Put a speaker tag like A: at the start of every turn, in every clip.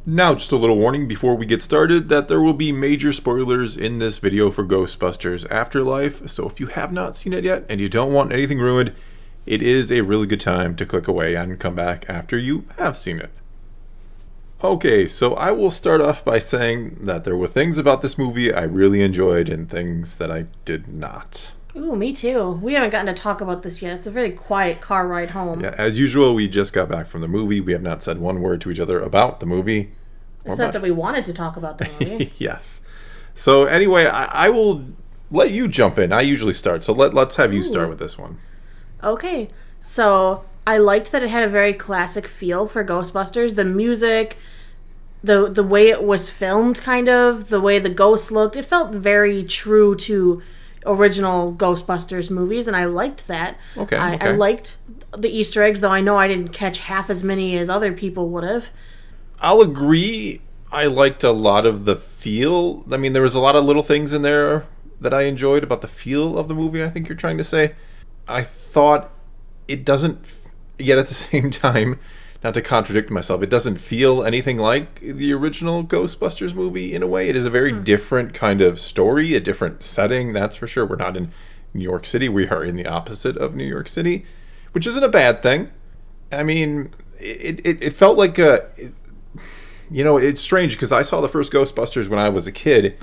A: Now, just a little warning before we get started that there will be major spoilers in this video for Ghostbusters Afterlife, so if you have not seen it yet and you don't want anything ruined, it is a really good time to click away and come back after you have seen it. Okay, so I will start off by saying that there were things about this movie I really enjoyed and things that I did not.
B: Ooh, me too. We haven't gotten to talk about this yet. It's a very quiet car ride home.
A: Yeah, as usual, we just got back from the movie. We have not said one word to each other about the movie.
B: Except that we wanted to talk about the movie.
A: Yes. So anyway, I will let you jump in. I usually start, so let's have you start with this one.
B: Okay, so I liked that it had a very classic feel for Ghostbusters. The music, the way it was filmed, kind of, the way the ghosts looked, it felt very true to original Ghostbusters movies, and I liked that.
A: Okay.
B: I liked the Easter eggs, though I know I didn't catch half as many as other people would have.
A: I'll agree. I liked a lot of the feel. I mean, there was a lot of little things in there that I enjoyed about the feel of the movie, I think you're trying to say. I thought it doesn't, yet at the same time, not to contradict myself, it doesn't feel anything like the original Ghostbusters movie in a way. It is a very different kind of story, a different setting, that's for sure. We're not in New York City. We are in the opposite of New York City, which isn't a bad thing. I mean, it felt like it's strange because I saw the first Ghostbusters when I was a kid,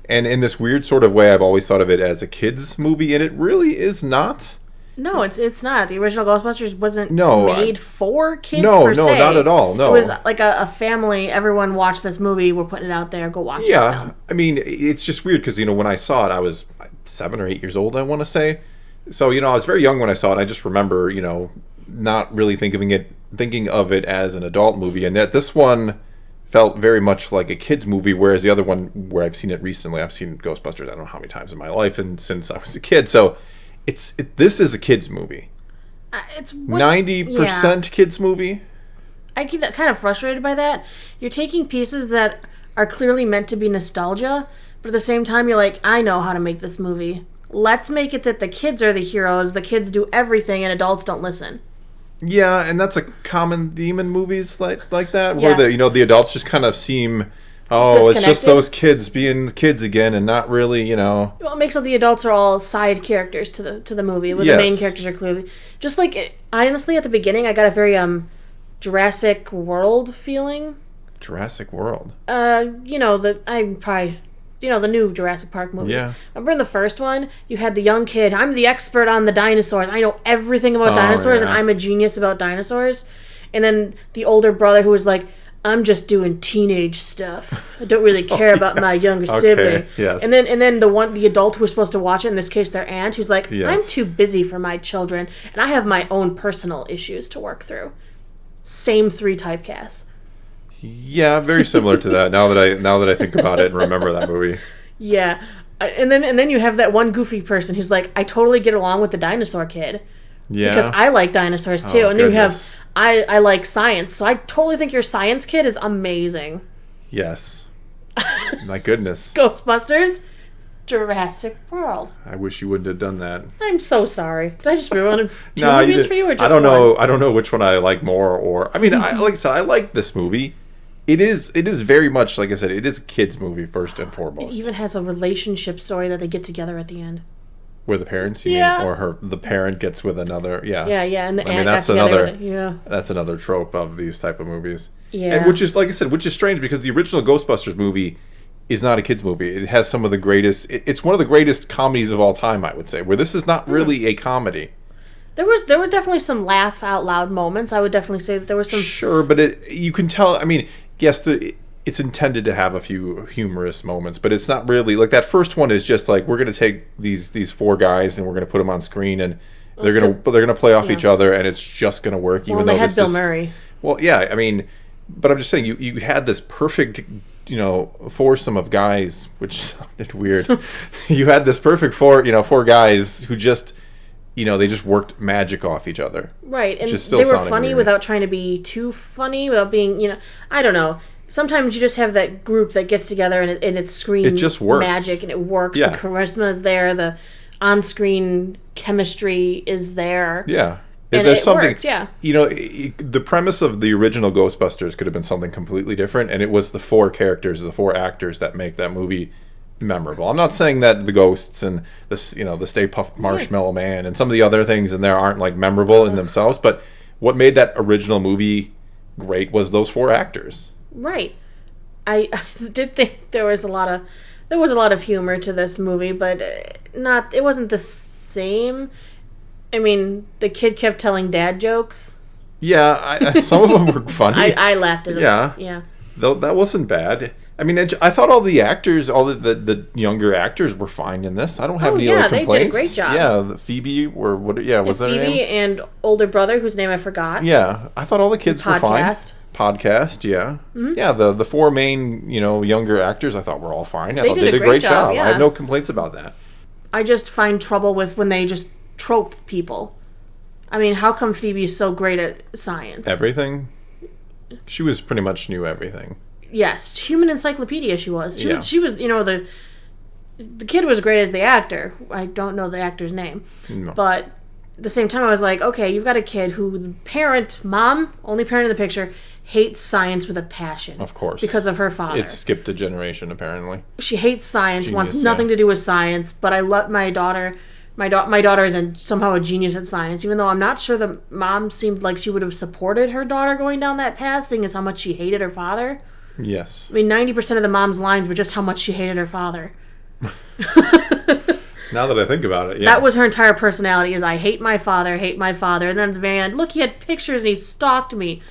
A: and in this weird sort of way, I've always thought of it as a kid's movie, and it really is not.
B: No, it's not. The original Ghostbusters wasn't made for kids
A: No,
B: per se.
A: not at all, no.
B: It was like a family, everyone watched this movie, we're putting it out there, go watch it.
A: Yeah, I mean, it's just weird because, when I saw it, I was 7 or 8 years old, I want to say. So, I was very young when I saw it. I just remember, not really thinking of it as an adult movie, and yet this one felt very much like a kid's movie, whereas the other one, where I've seen it recently, I've seen Ghostbusters I don't know how many times in my life, and since I was a kid, so this is a kid's movie.
B: It's
A: 90% kids movie.
B: I get kind of frustrated by that. You're taking pieces that are clearly meant to be nostalgia, but at the same time you're like, I know how to make this movie. Let's make it that the kids are the heroes, the kids do everything, and adults don't listen.
A: Yeah, and that's a common theme in movies like that, where the adults just kind of seem, it's just those kids being kids again, and not really, Well,
B: it makes it the adults are all side characters to the movie, where the main characters are clearly just like. Honestly, at the beginning, I got a very Jurassic World feeling.
A: Jurassic World.
B: The new Jurassic Park movies.
A: Yeah.
B: Remember in the first one, you had the young kid, I'm the expert on the dinosaurs. I know everything about dinosaurs, and I'm a genius about dinosaurs. And then the older brother who was like, I'm just doing teenage stuff. I don't really care about my younger sibling.
A: Yes.
B: And then the adult who was supposed to watch it, in this case their aunt, who's like, I'm too busy for my children, and I have my own personal issues to work through. Same 3 typecasts.
A: Yeah, very similar to that. Now that I think about it and remember that movie.
B: Yeah, and then you have that one goofy person who's like, I totally get along with the dinosaur kid.
A: Yeah,
B: because I like dinosaurs too. And then you have I like science, so I totally think your science kid is amazing.
A: Yes. My goodness.
B: Ghostbusters, Jurassic World.
A: I wish you wouldn't have done that.
B: I'm so sorry. Did I just ruin 2 movies for you, or just
A: I don't
B: one?
A: know. I don't know which one I like more. Or I mean, like I said, I like this movie. It is very much, like I said, it is a kid's movie first and foremost.
B: It even has a relationship story that they get together at the end.
A: Where the parents, you mean, or the parent gets with another,
B: yeah, and the aunt
A: that's
B: got
A: another,
B: together
A: that's another trope of these type of movies.
B: Yeah,
A: and which is, like I said, which is strange because the original Ghostbusters movie is not a kids movie. It has some of the greatest. It's one of the greatest comedies of all time, I would say. Where this is not really a comedy.
B: There were definitely some laugh out loud moments. I would definitely say that there was some.
A: Sure, but you can tell. I mean, yes, it's intended to have a few humorous moments, but it's not really like that first one is just like, we're going to take these 4 guys and we're going to put them on screen and they're going to play off each other and it's just going to work.
B: Well, even though they had Bill Murray.
A: Well, yeah, I mean, but I'm just saying you had this perfect foursome of guys, which sounded weird. You had this perfect 4 guys who just. They just worked magic off each other.
B: Right, and they were funny weird. Without trying to be too funny, without being, I don't know. Sometimes you just have that group that gets together and it's screen
A: it just works.
B: Magic and it works.
A: Yeah.
B: The charisma is there. The on-screen chemistry is there.
A: Yeah.
B: And
A: There's
B: it
A: something,
B: worked, yeah.
A: the premise of the original Ghostbusters could have been something completely different, and it was the four characters, the four actors that make that movie memorable. I'm not saying that the ghosts and this, the Stay Puft Marshmallow Man and some of the other things in there aren't like memorable in themselves, but what made that original movie great was those four actors.
B: Right. I did think there was a lot of humor to this movie, but it wasn't the same. I mean, the kid kept telling dad jokes.
A: Yeah, some of them were funny.
B: I laughed at them. Yeah.
A: Though that wasn't bad. I mean, I thought all the actors, all the younger actors were fine in this. I don't have any complaints.
B: They did a great job.
A: Yeah, Phoebe or what? Yeah, was that her name?
B: Phoebe and older brother, whose name I forgot.
A: Yeah, I thought all the kids were fine. Podcast, yeah.
B: Mm-hmm.
A: Yeah, the four main, younger actors I thought were all fine. I thought they did a great job.
B: Yeah.
A: I have no complaints about that.
B: I just find trouble with when they just trope people. I mean, how come Phoebe's so great at science?
A: Everything? She was pretty much knew everything.
B: Yes, human encyclopedia she was. She was, the kid was great as the actor. I don't know the actor's name.
A: No.
B: But at the same time I was like, okay, you've got a kid who the mom, only parent in the picture, hates science with a passion.
A: Of course.
B: Because of her father.
A: It skipped a generation, apparently.
B: She hates science, wants nothing to do with science, but I let my daughter... My daughter is somehow a genius at science, even though I'm not sure the mom seemed like she would have supported her daughter going down that path, seeing as how much she hated her father.
A: Yes.
B: I mean, 90% of the mom's lines were just how much she hated her father.
A: Now that I think about it, yeah.
B: That was her entire personality, is I hate my father. And then at the very end, look, he had pictures and he stalked me.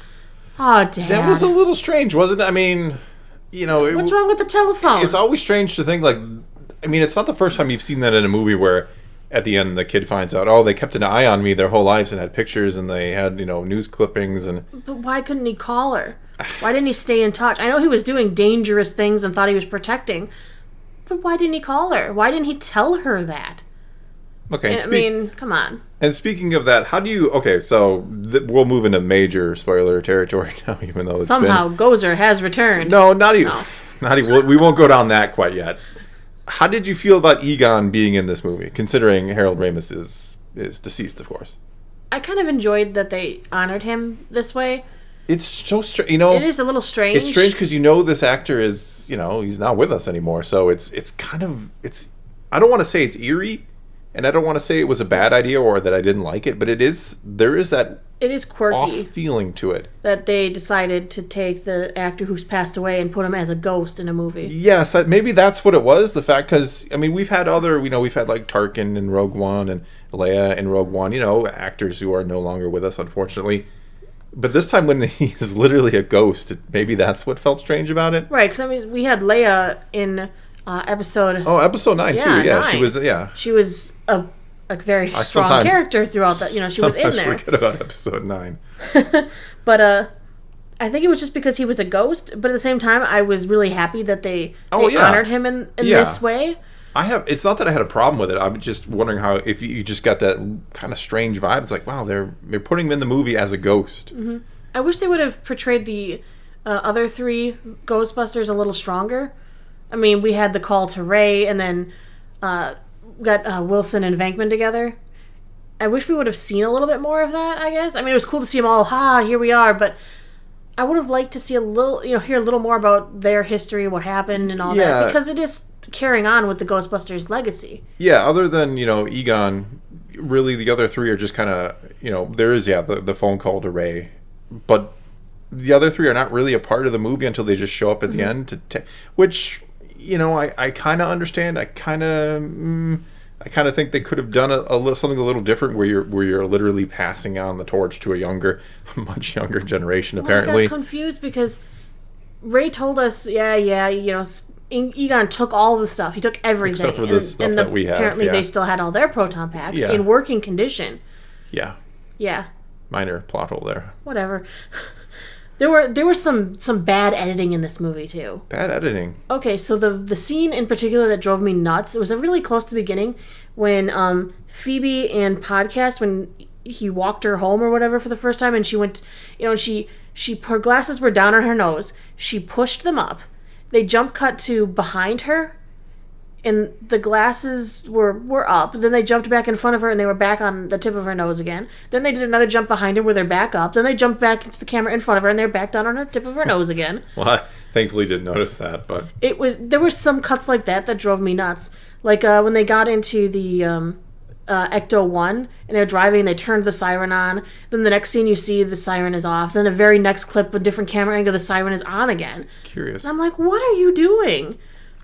B: Oh, Dad.
A: That was a little strange, wasn't it? I mean,
B: what's wrong with the telephone?
A: It's always strange to think, it's not the first time you've seen that in a movie where at the end the kid finds out, oh, they kept an eye on me their whole lives and had pictures and they had, news clippings and...
B: But why couldn't he call her? Why didn't he stay in touch? I know he was doing dangerous things and thought he was protecting, but why didn't he call her? Why didn't he tell her that?
A: Okay,
B: I mean, come on.
A: And speaking of that, how do you... Okay, so we'll move into major spoiler territory now, even though it's
B: somehow Gozer has returned.
A: No, not even. No. Not even. We won't go down that quite yet. How did you feel about Egon being in this movie, considering Harold Ramis is deceased, of course?
B: I kind of enjoyed that they honored him this way.
A: It's so strange,
B: It is a little strange.
A: It's strange because this actor is, he's not with us anymore. So it's kind of I don't want to say it's eerie, and I don't want to say it was a bad idea or that I didn't like it, but there is that.
B: It is quirky.
A: Off feeling to it.
B: That they decided to take the actor who's passed away and put him as a ghost in a movie.
A: Yes, maybe that's what it was. The fact, because we've had other, we've had like Tarkin in Rogue One and Leia in Rogue One. Actors who are no longer with us, unfortunately. But this time, when he's literally a ghost, maybe that's what felt strange about it.
B: Right, because we had Leia in episode.
A: Oh, episode 9 too. Yeah,
B: 9.
A: She was. Yeah,
B: she was a very strong character throughout that. She was in there.
A: Sometimes forget about episode 9.
B: But I think it was just because he was a ghost. But at the same time, I was really happy that they honored him in this way.
A: It's not that I had a problem with it. I'm just wondering how, if you just got that kind of strange vibe. It's like, wow, they're putting him in the movie as a ghost.
B: Mm-hmm. I wish they would have portrayed the other 3 Ghostbusters a little stronger. I mean, we had the call to Ray, and then got Wilson and Venkman together. I wish we would have seen a little bit more of that, I guess. I mean, it was cool to see them all, here we are, but I would have liked to see hear a little more about their history, what happened and all that, because it is carrying on with the Ghostbusters legacy.
A: Yeah, other than, Egon, really the other 3 are just kind of, there is, the phone call to Ray, but the other 3 are not really a part of the movie until they just show up at the end, which... I kind of understand. I kind of think they could have done something a little different, where you're literally passing on the torch to a much younger generation. Apparently,
B: I got confused because Ray told us, Egon took all the stuff. He took everything,
A: except for the stuff that we have.
B: Apparently, they still had all their proton packs in working condition.
A: Yeah.
B: Yeah.
A: Minor plot hole there.
B: Whatever. There were some bad editing in this movie too.
A: Bad editing.
B: Okay, so the scene in particular that drove me nuts, it was really close to the beginning when Phoebe and Podcast, when he walked her home or whatever for the first time, and she went, her glasses were down on her nose. She pushed them up. They jump cut to behind her, and the glasses were up. Then they jumped back in front of her, and they were back on the tip of her nose again. Then they did another jump behind her where they're back up. Then they jumped back into the camera in front of her, and they're back down on her tip of her nose again.
A: Well, I thankfully didn't notice that, but
B: There were some cuts like that drove me nuts. Like when they got into the Ecto 1, and they're driving, they turned the siren on. Then the next scene you see, the siren is off. Then the very next clip, a different camera angle, the siren is on again.
A: Curious.
B: And I'm like, what are you doing?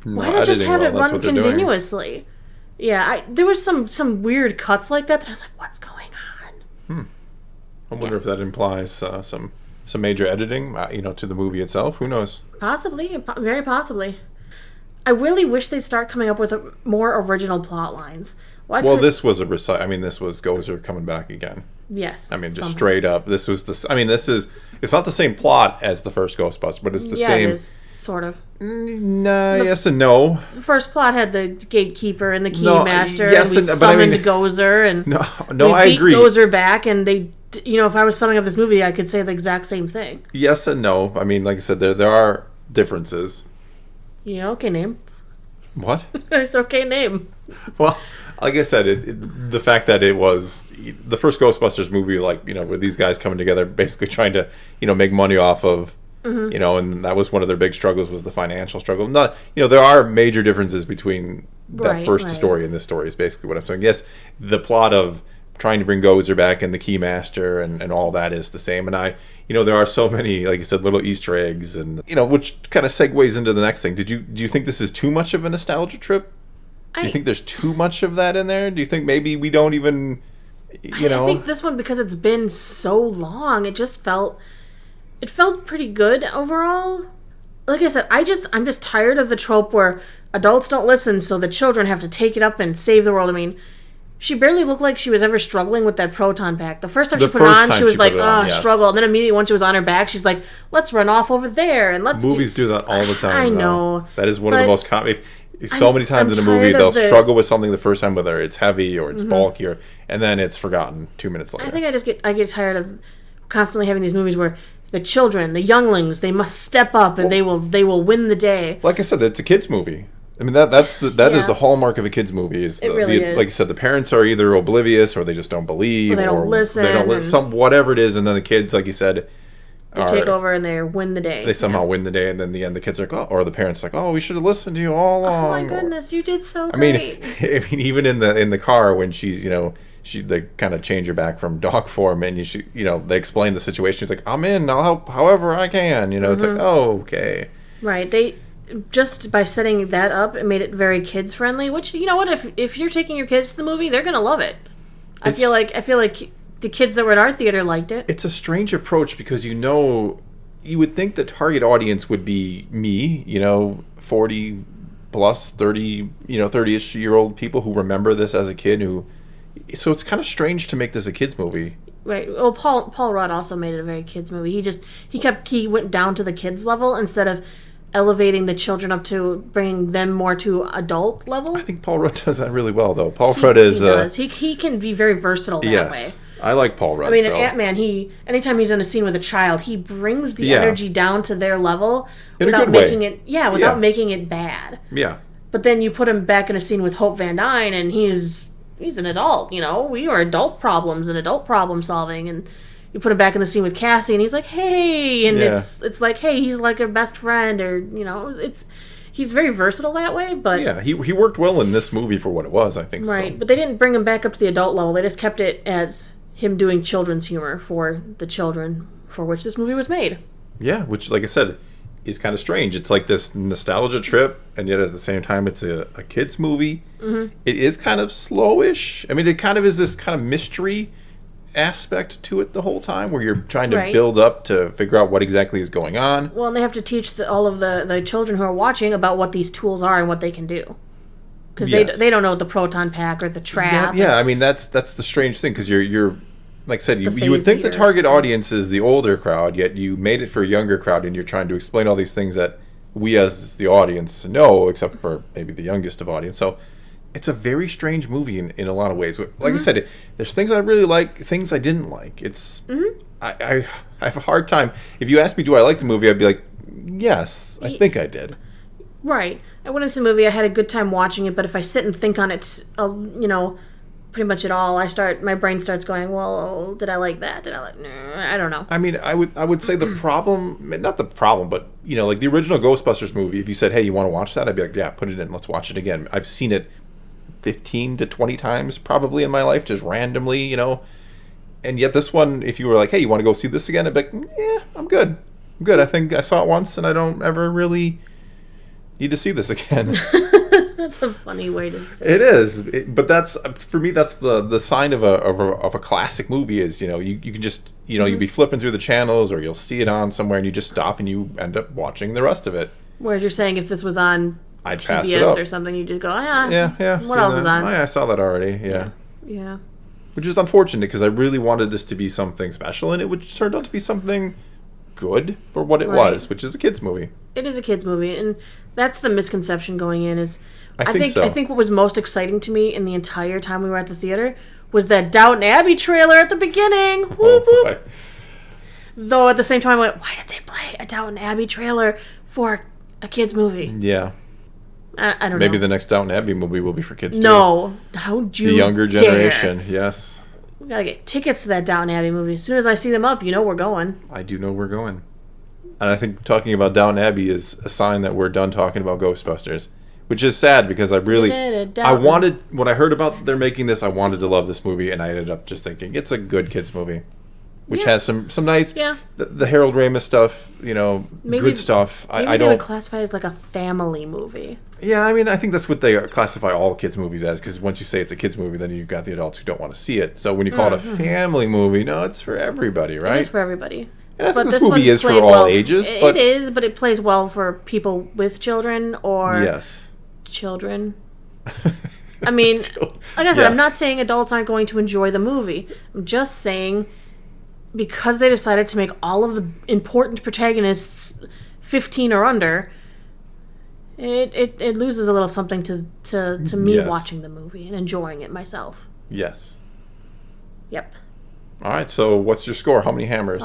B: Why not just have it run continuously? Yeah, there was some weird cuts like that I was like, what's going on?
A: I wonder if that implies some major editing, to the movie itself. Who knows?
B: Possibly, very possibly. I really wish they'd start coming up with more original plot lines.
A: This was this was Gozer coming back again.
B: Yes.
A: I mean, just straight up. This was it's not the same plot as the first Ghostbusters, but it's the same.
B: It is. Sort of.
A: Yes and no.
B: The first plot had the gatekeeper and the keymaster, and we summoned Gozer, and
A: I agree.
B: Gozer back, and they, if I was summing up this movie, I could say the exact same thing.
A: Yes and no. I mean, like I said, there are differences.
B: Yeah, okay, name.
A: What?
B: It's okay, name.
A: Well, like I said, the fact that it was the first Ghostbusters movie, with these guys coming together, basically trying to, make money off of. Mm-hmm. And that was one of their big struggles, was the financial struggle. Not, there are major differences between that first story and this story, is basically what I'm saying. Yes, the plot of trying to bring Gozer back and the Keymaster and all that is the same. And there are so many, like you said, little Easter eggs, and which kind of segues into the next thing. Do you think this is too much of a nostalgia trip? Do you think there's too much of that in there? Do you think maybe we don't even, I
B: think this one, because it's been so long, it felt pretty good overall. Like I said, I'm just tired of the trope where adults don't listen, so the children have to take it up and save the world. I mean, she barely looked like she was ever struggling with that proton pack. The first time she put it on, she was like, struggle. And then immediately once she was on her back, she's like, let's run off over there. And
A: Movies do that all the time.
B: I know.
A: That is one of the most common. So many times in a movie, they'll struggle with something the first time, whether it's heavy or it's bulky, and then it's forgotten 2 minutes later.
B: I think I get tired of constantly having these movies where the children, the younglings, they must step up and they will win the day.
A: Like I said, it's a kids movie. I mean, that is the hallmark of a kids movie. Is like I said, the parents are either oblivious or they just don't believe,
B: or they don't listen.
A: They don't listen, whatever it is, and then the kids, like you said,
B: they take over and they win the day.
A: They somehow win the day, and then in the end, the kids are like, or the parents are like, oh, we should have listened to you all along.
B: Oh my goodness, you did so great.
A: I mean, even in the car when she's they kind of change her back from dog form, and they explain the situation. She's like, I'm in. I'll help however I can. It's like, oh, okay.
B: Right. They just by setting that up, it made it very kids friendly. Which, you know what, if you're taking your kids to the movie, they're gonna love it. I feel like the kids that were at our theater liked it. It's
A: a strange approach because you would think the target audience would be me, 40 plus 30, 30ish year old people who remember this as a kid so it's kind of strange to make this a kids movie.
B: Right. Well, Paul Rudd also made it a very kids movie. He went down to the kids level instead of elevating the children up to bringing them more to adult level.
A: I think Paul Rudd does that really well, though. Paul Rudd is... He
B: does. He can be very versatile that way.
A: I like Paul Rudd.
B: I mean, in Ant-Man, anytime he's in a scene with a child, he brings the energy down to their level without making it bad.
A: Yeah.
B: But then you put him back in a scene with Hope Van Dyne, and he's an adult, We are adult problems and adult problem solving, and you put him back in the scene with Cassie, and he's like, hey, and it's like, hey, he's like a best friend, or he's very versatile that way. But
A: yeah, he worked well in this movie for what it was, I think.
B: Right,
A: so.
B: But they didn't bring him back up to the adult level. They just kept it as him doing children's humor for the children for which this movie was made.
A: Yeah, which, like I said, is kind of strange. It's like this nostalgia trip, and yet at the same time, it's a kids movie. Mm-hmm. It is kind of slowish. I mean, it kind of is this kind of mystery aspect to it the whole time, where you're trying to build up to figure out what exactly is going on.
B: Well, and they have to teach all of the children who are watching about what these tools are and what they can do. Because they don't know the proton pack or the trap.
A: Yeah. I mean, that's the strange thing, because you're like I said, you would think the target audience is the older crowd, yet you made it for a younger crowd, and you're trying to explain all these things that we as the audience know, except for maybe the youngest of audience. So it's a very strange movie in a lot of ways. Like I said, there's things I really like, things I didn't like. It's I have a hard time. If you ask me, do I like the movie, I'd be like, yes, I think I did.
B: Right. I went into the movie, I had a good time watching it, but if I sit and think on it, pretty much at all, my brain starts going, well, did I like that? I don't know.
A: I mean, I would say the problem, not the problem, but, like the original Ghostbusters movie, if you said, hey, you want to watch that? I'd be like, yeah, put it in. Let's watch it again. I've seen it 15 to 20 times probably in my life, just randomly, And yet this one, if you were like, hey, you want to go see this again? I'd be like, yeah, I'm good. I think I saw it once and I don't ever really need to see this again.
B: That's a funny way to say
A: it. It is. But that's, for me, that's the sign of a classic movie is, you can just, you'll be flipping through the channels or you'll see it on somewhere and you just stop and you end up watching the rest of it.
B: Whereas you're saying if this was on
A: I'd pass it up.
B: or something, you just go,
A: yeah.
B: What else is on?
A: Oh, yeah, I saw that already. Yeah.
B: Yeah.
A: Which is unfortunate because I really wanted this to be something special, and it turned out to be something good for what it was, which is a kids movie.
B: It is a kids movie, and that's the misconception going in. Is
A: I think
B: what was most exciting to me in the entire time we were at the theater was that Downton Abbey trailer at the beginning. Whoop, whoop. Though at the same time, I went, why did they play a Downton Abbey trailer for a kids movie?
A: Yeah.
B: I don't know.
A: Maybe the next Downton Abbey movie will be for kids too.
B: No. How'd you
A: The younger
B: dare?
A: generation, yes.
B: We gotta get tickets to that Downton Abbey movie. As soon as I see them up, we're going.
A: I do know we're going. And I think talking about Downton Abbey is a sign that we're done talking about Ghostbusters. Which is sad because when I heard about they're making this, I wanted to love this movie, and I ended up just thinking it's a good kids movie. Which has some nice, the Harold Ramis stuff, good stuff.
B: I don't would classify it as like a family movie.
A: Yeah, I mean, I think that's what they classify all kids movies as, because once you say it's a kids movie, then you've got the adults who don't want to see it. So when you call it a family movie, no, it's for everybody, right?
B: It is for everybody.
A: And I think this movie is for all ages.
B: It is, but it plays well for people with children or children. I mean, like I said, I'm not saying adults aren't going to enjoy the movie. I'm just saying because they decided to make all of the important protagonists 15 or under, it loses a little something to me watching the movie and enjoying it myself.
A: Yes.
B: Yep.
A: All right, so what's your score? How many hammers?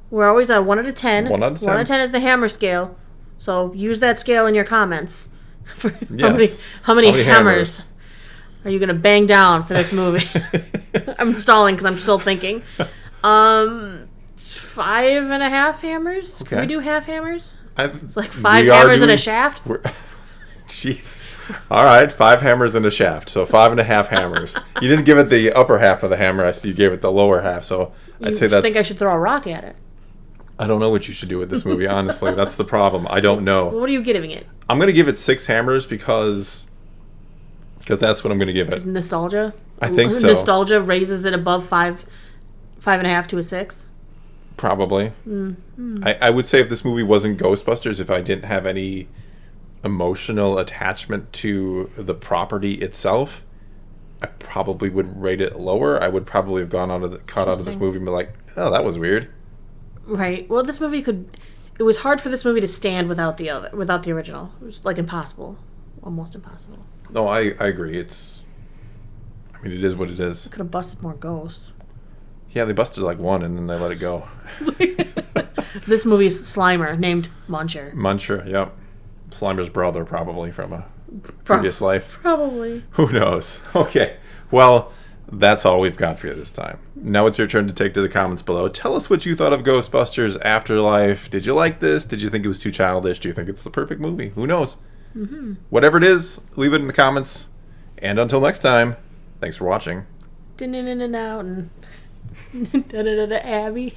B: We're always at 1 out of 10.
A: 1 out of 10.
B: 1 out of 10 is the hammer scale. So use that scale in your comments. How many hammers are you going to bang down for this movie? I'm stalling because I'm still thinking. 5.5 hammers? Okay. Can we do half hammers? It's like 5 hammers and a shaft?
A: Jeez. All right, 5 hammers and a shaft. So 5.5 hammers. You didn't give it the upper half of the hammer. You gave it the lower half. So I'd say that's...
B: I think I should throw a rock at it.
A: I don't know what you should do with this movie, honestly. That's the problem. I don't know.
B: Well, what are you giving it?
A: I'm going to give it 6 hammers because that's what I'm going to give it.
B: Is nostalgia?
A: I think so.
B: Nostalgia raises it above 5.5 to a 6?
A: Probably. I would say if this movie wasn't Ghostbusters, if I didn't have any emotional attachment to the property itself, I probably would rate it lower. I would probably have gone out of this movie and be like, oh, that was weird.
B: Right. Well, this movie it was hard for this movie to stand without the original. It was like impossible. Almost impossible.
A: No, I agree. It is what it is.
B: Could have busted more ghosts.
A: Yeah, they busted like one and then they let it go.
B: This movie's Slimer, named Muncher.
A: Muncher, yep. Slimer's brother, probably, from a previous life.
B: Probably.
A: Who knows? Okay. Well, that's all we've got for you this time. Now it's your turn to take to the comments below. Tell us what you thought of Ghostbusters Afterlife. Did you like this? Did you think it was too childish? Do you think it's the perfect movie? Who knows? Mm-hmm. Whatever it is, leave it in the comments. And until next time, thanks for watching.
B: Abby.